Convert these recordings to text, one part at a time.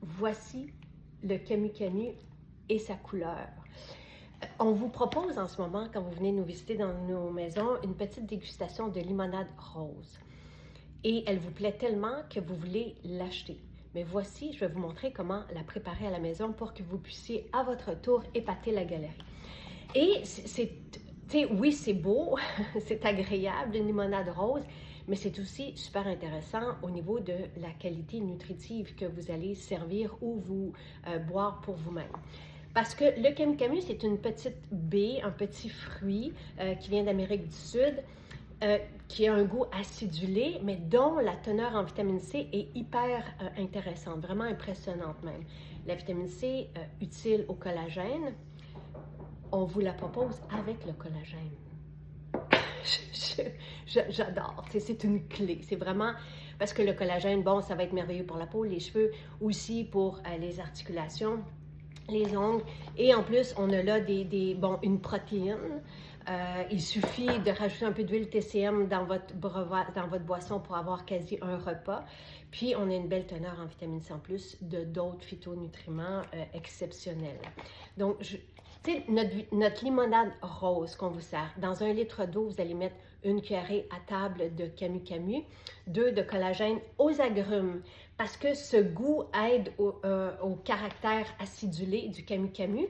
voici le Camu Camu et sa couleur. On vous propose en ce moment, quand vous venez nous visiter dans nos maisons, une petite dégustation de limonade rose. Et elle vous plaît tellement que vous voulez l'acheter. Mais voici, je vais vous montrer comment la préparer à la maison pour que vous puissiez à votre tour épater la galerie. Et oui, c'est beau, c'est agréable, une limonade rose, mais c'est aussi super intéressant au niveau de la qualité nutritive que vous allez servir ou vous boire pour vous-même. Parce que le Camu Camu, c'est une petite baie, un petit fruit qui vient d'Amérique du Sud, qui a un goût acidulé, mais dont la teneur en vitamine C est hyper intéressante, vraiment impressionnante même. La vitamine C utile au collagène, on vous la propose avec le collagène. J'adore, c'est une clé, c'est vraiment, parce que le collagène, bon, ça va être merveilleux pour la peau, les cheveux, aussi pour les articulations, les ongles, et en plus, on a là une protéine. Il suffit de rajouter un peu d'huile TCM dans votre boisson pour avoir quasi un repas. Puis, on a une belle teneur en vitamine C en plus de d'autres phytonutriments exceptionnels. Donc, notre limonade rose qu'on vous sert, dans 1 litre d'eau, vous allez mettre une cuillerée à table de Camu Camu, 2 de collagène aux agrumes, parce que ce goût aide au caractère acidulé du Camu Camu.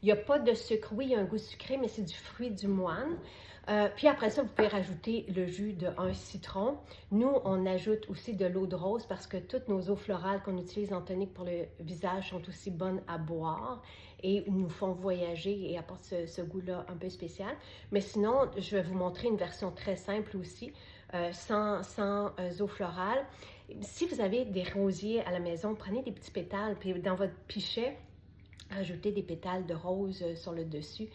Il n'y a pas de sucre. Oui, il y a un goût sucré, mais c'est du fruit du moine. Puis après ça, vous pouvez rajouter le jus d'un citron. Nous, on ajoute aussi de l'eau de rose parce que toutes nos eaux florales qu'on utilise en tonique pour le visage sont aussi bonnes à boire et nous font voyager et apportent ce goût-là un peu spécial. Mais sinon, je vais vous montrer une version très simple aussi, sans eau florale. Si vous avez des rosiers à la maison, prenez des petits pétales, puis dans votre pichet, ajoutez des pétales de rose sur le dessus.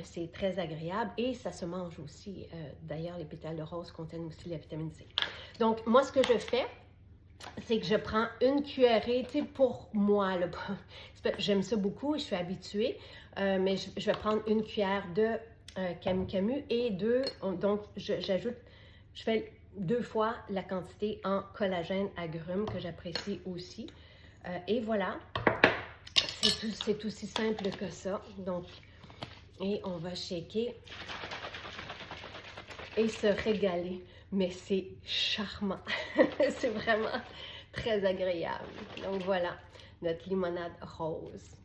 C'est très agréable et ça se mange aussi. D'ailleurs, les pétales de rose contiennent aussi la vitamine C. Donc, moi, ce que je fais, c'est que je prends une cuillerée, tu sais, pour moi, j'aime ça beaucoup, je suis habituée, mais je vais prendre une cuillère de Camu Camu et donc je fais 2 fois la quantité en collagène agrumes que j'apprécie aussi. Et voilà, c'est aussi simple que ça. Donc, et on va shaker et se régaler. Mais c'est charmant. C'est vraiment très agréable. Donc voilà, notre limonade rose.